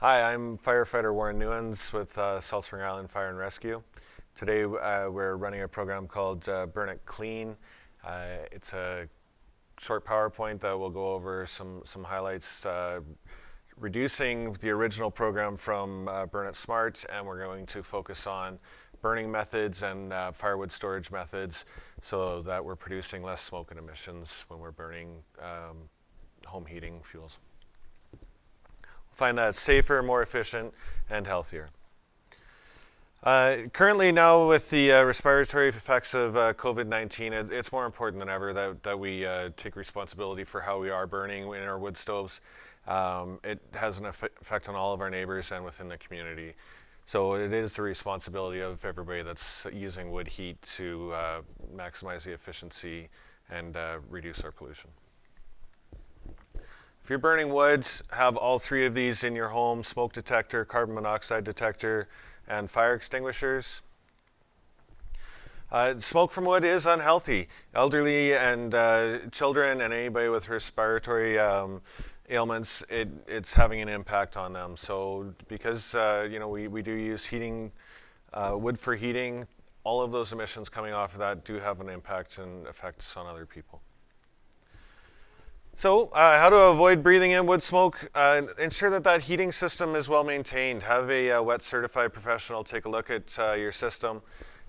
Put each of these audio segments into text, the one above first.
Hi, I'm firefighter Warren Newens with Salt Spring Island Fire and Rescue. Today we're running a program called Burn It Clean. It's a short PowerPoint that will go over some highlights, reducing the original program from Burn It Smart, and we're going to focus on burning methods and firewood storage methods so that we're producing less smoke and emissions when we're burning home heating fuels. Find that safer, more efficient, and healthier. Currently now with the respiratory effects of COVID-19, it's more important than ever that we take responsibility for how we are burning in our wood stoves. It has an effect on all of our neighbors and within the community. So it is the responsibility of everybody that's using wood heat to maximize the efficiency and reduce our pollution. If you're burning wood, have all three of these in your home: smoke detector, carbon monoxide detector, and fire extinguishers. Smoke from wood is unhealthy. Elderly and children and anybody with respiratory ailments, it's having an impact on them. So because we do use heating, wood for heating, all of those emissions coming off of that do have an impact and effects on other people. So how to avoid breathing in wood smoke? Ensure that heating system is well maintained. Have a wet certified professional take a look at your system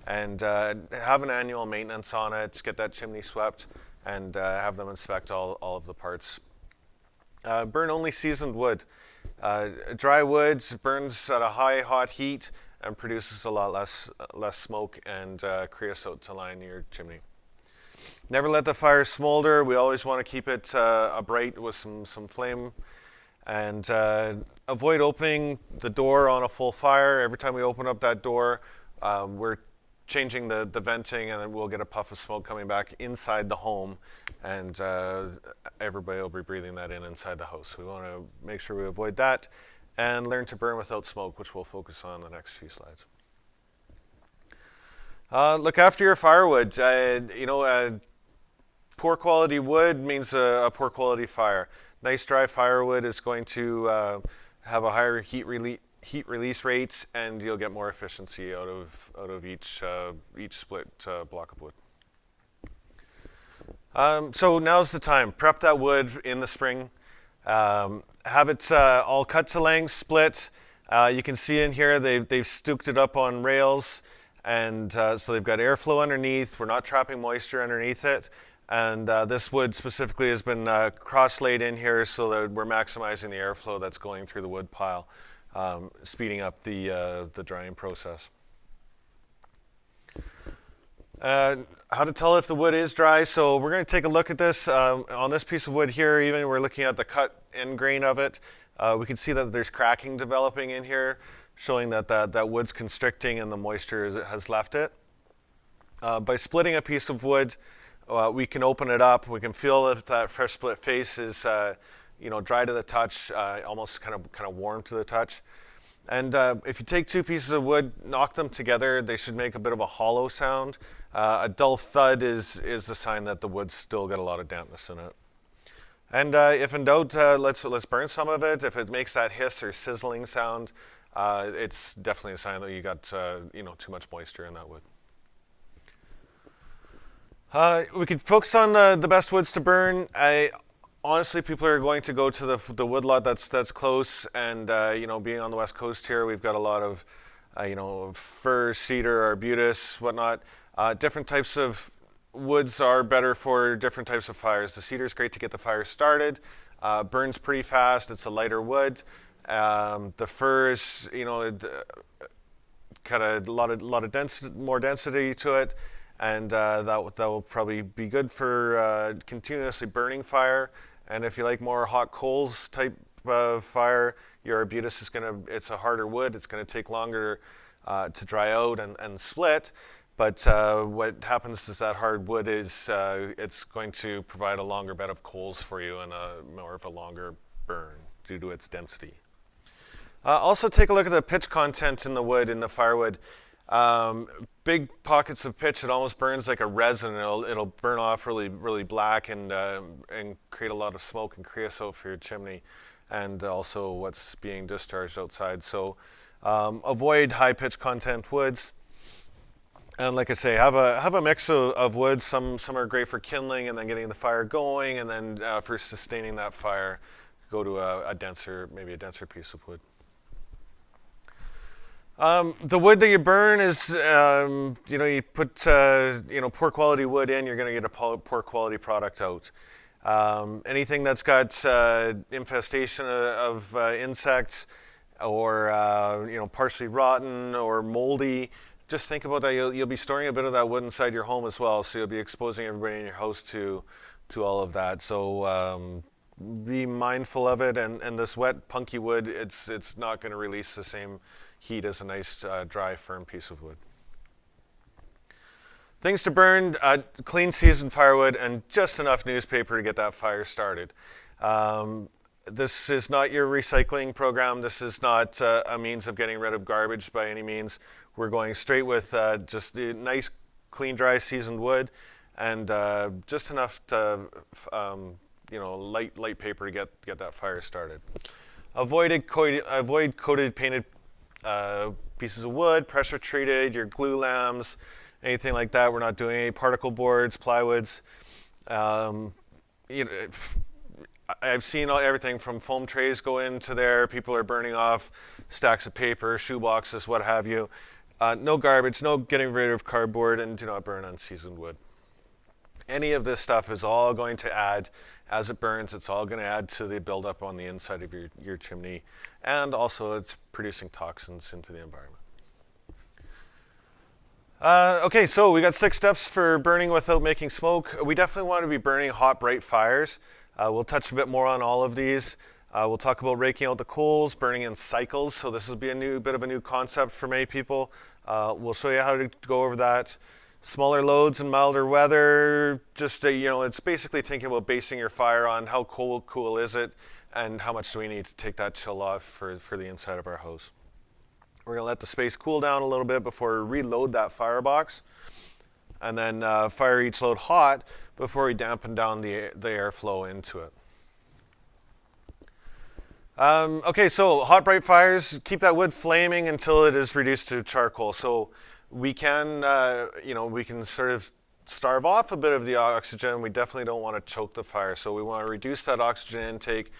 and have an annual maintenance on it. Get that chimney swept and have them inspect all of the parts. Burn only seasoned wood. Dry wood burns at a high hot heat and produces a lot less smoke and creosote to line your chimney. Never let the fire smolder. We always want to keep it bright with some flame. And avoid opening the door on a full fire. Every time we open up that door, we're changing the venting, and then we'll get a puff of smoke coming back inside the home, and everybody will be breathing that in inside the house. So we want to make sure we avoid that and learn to burn without smoke, which we'll focus on in the next few slides. Look after your firewood. Poor quality wood means a poor quality fire. Nice dry firewood is going to have a higher heat release rate, and you'll get more efficiency out of each split block of wood. So now's the time. Prep that wood in the spring. Have it all cut to length, split. You can see in here they've stooked it up on rails, and so they've got airflow underneath. We're not trapping moisture underneath it. And this wood specifically has been cross-laid in here so that we're maximizing the airflow that's going through the wood pile, speeding up the drying process. How to tell if the wood is dry. So we're going to take a look at this. On this piece of wood here, even we're looking at the cut end grain of it. We can see that there's cracking developing in here, showing that wood's constricting and the moisture has left it. By splitting a piece of wood, we can open it up. We can feel if that fresh split face is, dry to the touch, almost kind of warm to the touch. And if you take two pieces of wood, knock them together, they should make a bit of a hollow sound. A dull thud is a sign that the wood's still got a lot of dampness in it. And if in doubt, let's burn some of it. If it makes that hiss or sizzling sound, it's definitely a sign that you got too much moisture in that wood. We could focus on the best woods to burn. Honestly, people are going to go to the woodlot that's close, and being on the west coast here, we've got a lot of fir, cedar, arbutus, whatnot. Different types of woods are better for different types of fires. The cedar is great to get the fire started. Burns pretty fast. It's a lighter wood. The fir is kind of a lot of more density to it. And that will probably be good for continuously burning fire. And if you like more hot coals type of fire, your arbutus it's a harder wood. It's going to take longer to dry out and split. But what happens is that hard wood it's going to provide a longer bed of coals for you and more of a longer burn due to its density. Also take a look at the pitch content in the wood, in the firewood. Big pockets of pitch, it almost burns like a resin. It'll burn off really, really black and create a lot of smoke and creosote for your chimney. and also what's being discharged outside. So avoid high-pitch content woods. And like I say, have a mix of woods. Some are great for kindling and then getting the fire going, and then for sustaining that fire, go to maybe a denser piece of wood. The wood that you burn is, you put, poor quality wood in, you're going to get a poor quality product out. Anything that's got infestation of insects or, partially rotten or moldy, just think about that. You'll be storing a bit of that wood inside your home as well, so you'll be exposing everybody in your house to all of that. So be mindful of it. And this wet, punky wood, it's not going to release the same heat as a nice, dry, firm piece of wood. Things to burn: clean, seasoned firewood, and just enough newspaper to get that fire started. This is not your recycling program. This is not a means of getting rid of garbage by any means. We're going straight with just nice, clean, dry, seasoned wood, and just enough to, light paper to get that fire started. Avoid coated, painted pieces of wood, pressure treated, your glue lambs, anything like that. We're not doing any particle boards, plywoods. I've seen everything from foam trays go into there. People are burning off stacks of paper, shoe boxes, what have you. No garbage, no getting rid of cardboard, and do not burn unseasoned wood. Any of this stuff is all going to add, as it burns, it's all going to add to the buildup on the inside of your chimney, and also it's producing toxins into the environment. Okay, so we got 6 steps for burning without making smoke. We definitely want to be burning hot, bright fires. We'll touch a bit more on all of these. We'll talk about raking out the coals, burning in cycles. So this will be a bit of a new concept for many people. We'll show you how to go over that. Smaller loads and milder weather. Just it's basically thinking about basing your fire on how cool is it, and how much do we need to take that chill off for the inside of our house. We're going to let the space cool down a little bit before we reload that firebox, and then fire each load hot before we dampen down the airflow into it. Okay, so hot, bright fires, keep that wood flaming until it is reduced to charcoal. So we can, we can sort of starve off a bit of the oxygen. We definitely don't want to choke the fire. So we want to reduce that oxygen intake,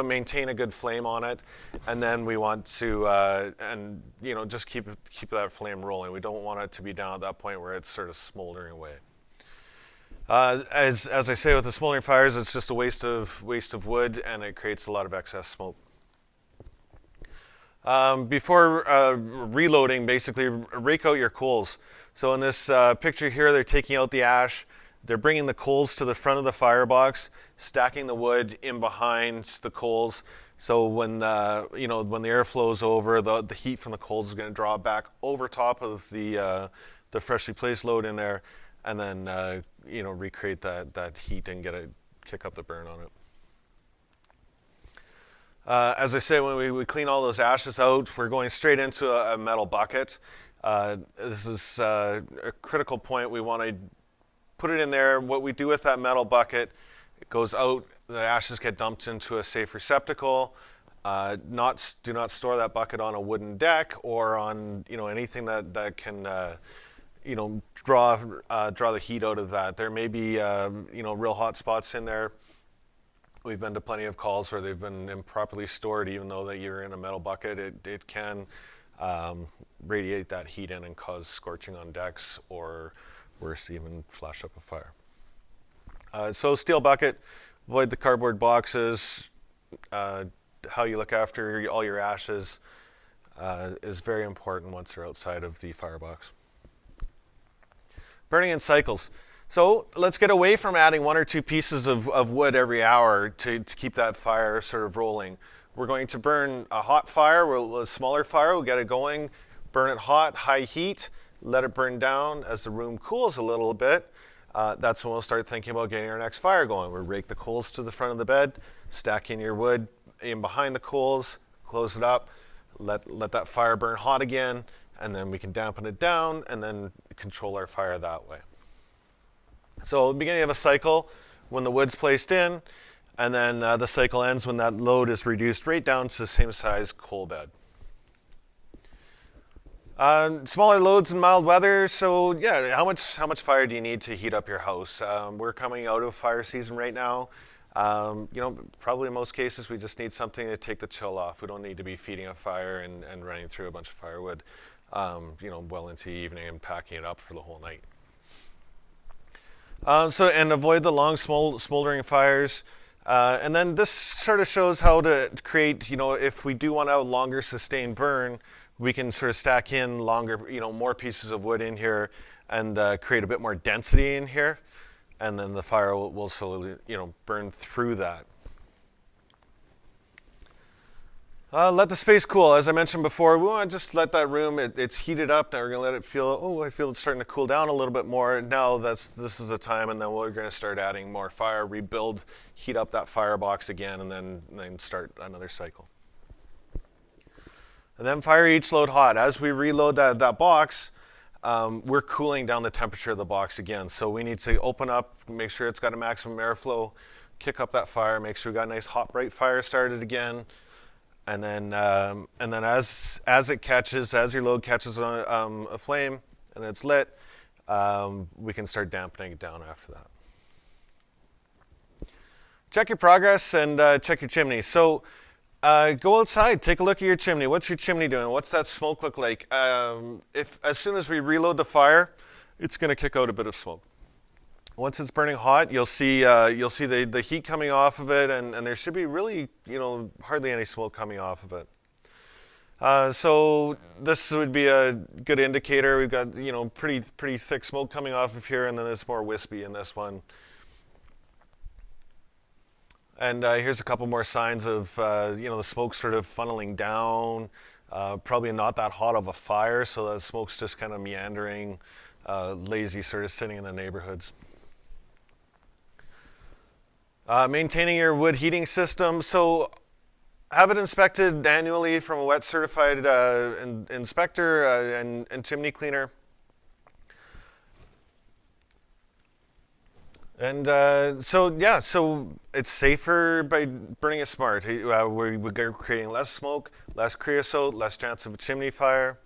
maintain a good flame on it, and then we want to, just keep that flame rolling. We don't want it to be down at that point where it's sort of smoldering away. As I say, with the smoldering fires, it's just a waste of wood, and it creates a lot of excess smoke. Before reloading, basically rake out your coals. So in this picture here, they're taking out the ash. They're bringing the coals to the front of the firebox, stacking the wood in behind the coals. So when when the air flows over, the heat from the coals is going to draw back over top of the freshly placed load in there, and then recreate that heat and kick up the burn on it. As I say, when we clean all those ashes out, we're going straight into a metal bucket. This is a critical point. We want to put it in there. What we do with that metal bucket, it goes out, the ashes get dumped into a safe receptacle. Do not store that bucket on a wooden deck or on anything that can draw the heat out of that. There may be real hot spots in there. We've been to plenty of calls where they've been improperly stored, even though that you're in a metal bucket. It can radiate that heat in and cause scorching on decks, or worse, even flash up a fire. So steel bucket, avoid the cardboard boxes. How you look after all your ashes is very important once they're outside of the firebox. Burning in cycles. So let's get away from adding 1 or 2 pieces of wood every hour to keep that fire sort of rolling. We're going to burn a hot fire, a smaller fire, we'll get it going, burn it hot, high heat, let it burn down. As the room cools a little bit, that's when we'll start thinking about getting our next fire going. We'll rake the coals to the front of the bed, stack in your wood in behind the coals, close it up, let that fire burn hot again, and then we can dampen it down and then control our fire that way. So at the beginning of a cycle, when the wood's placed in, And then the cycle ends when that load is reduced right down to the same size coal bed. Smaller loads in mild weather. So yeah, how much fire do you need to heat up your house? We're coming out of fire season right now. Probably in most cases we just need something to take the chill off. We don't need to be feeding a fire and running through a bunch of firewood, well into the evening and packing it up for the whole night. And avoid the long smoldering fires. And then this sort of shows how to create, if we do want a longer sustained burn, we can sort of stack in longer, more pieces of wood in here and create a bit more density in here. And then the fire will slowly, burn through that. Let the space cool. As I mentioned before, we want to just let that room, it's heated up. Now we're going to let it I feel it's starting to cool down a little bit more. Now this is the time, and then we're going to start adding more fire, rebuild, heat up that firebox again, and then start another cycle. And then fire each load hot. As we reload that box, we're cooling down the temperature of the box again. So we need to open up, make sure it's got a maximum airflow, kick up that fire, make sure we got a nice hot bright fire started again. And then as it catches, as your load catches on a flame and it's lit, we can start dampening it down after that. Check your progress and check your chimney. So go outside, take a look at your chimney. What's your chimney doing? What's that smoke look like? If as soon as we reload the fire, it's going to kick out a bit of smoke. Once it's burning hot, you'll see the heat coming off of it, and there should be really, hardly any smoke coming off of it. So this would be a good indicator. We've got, pretty thick smoke coming off of here, and then there's more wispy in this one. And here's a couple more signs of, the smoke sort of funneling down. Probably not that hot of a fire, so the smoke's just kind of meandering, lazy, sort of sitting in the neighborhoods. Maintaining your wood heating system. So have it inspected annually from a wet certified inspector and chimney cleaner. And so it's safer by burning it smart. We're creating less smoke, less creosote, less chance of a chimney fire.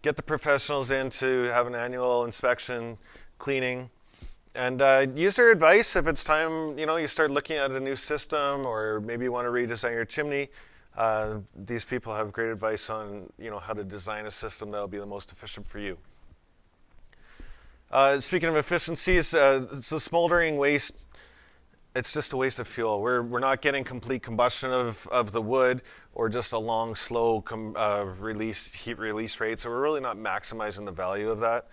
Get the professionals in to have an annual inspection, cleaning. And use their advice if it's time, you start looking at a new system or maybe you want to redesign your chimney. These people have great advice on, how to design a system that will be the most efficient for you. Speaking of efficiencies, it's the smoldering waste. It's just a waste of fuel. We're not getting complete combustion of the wood or just a long, slow heat release rate. So we're really not maximizing the value of that.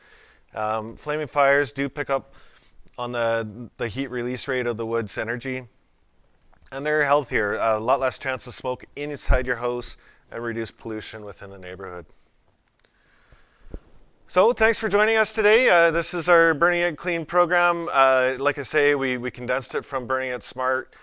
Flaming fires do pick up on the heat release rate of the wood's energy. And they're healthier, a lot less chance of smoke inside your house and reduced pollution within the neighborhood. So thanks for joining us today. This is our Burning It Clean program. Like I say, we condensed it from Burning It Smart,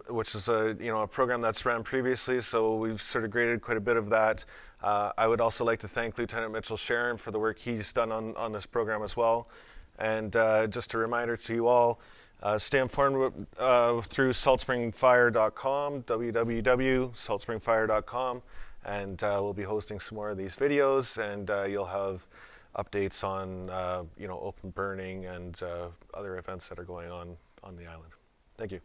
which is a program that's ran previously. So we've sort of graded quite a bit of that. I would also like to thank Lieutenant Mitchell Sharon for the work he's done on this program as well. And just a reminder to you all, stay informed through saltspringfire.com, www.saltspringfire.com, and we'll be hosting some more of these videos, and you'll have updates on open burning and other events that are going on the island. Thank you.